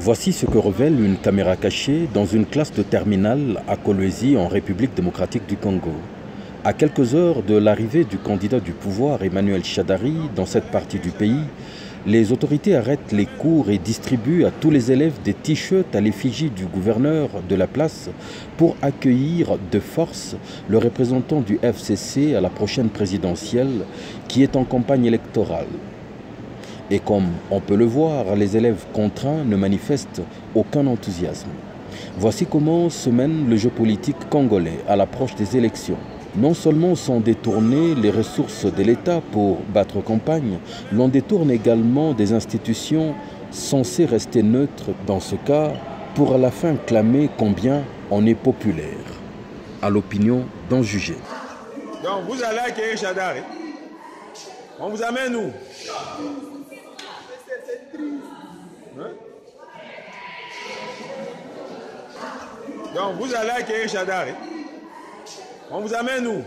Voici ce que révèle une caméra cachée dans une classe de terminale à Kolwezi en République démocratique du Congo. À quelques heures de l'arrivée du candidat du pouvoir Emmanuel Shadary dans cette partie du pays, les autorités arrêtent les cours et distribuent à tous les élèves des t-shirts à l'effigie du gouverneur de la place pour accueillir de force le représentant du FCC à la prochaine présidentielle qui est en campagne électorale. Et comme on peut le voir, les élèves contraints ne manifestent aucun enthousiasme. Voici comment se mène le jeu politique congolais à l'approche des élections. Non seulement sont détournées les ressources de l'État pour battre campagne, l'on détourne également des institutions censées rester neutres dans ce cas, pour à la fin clamer combien on est populaire, à l'opinion d'en juger. Donc vous allez accueillir Shadary. On vous amène où? Donc vous allez accueillir Shadary. On vous amène où?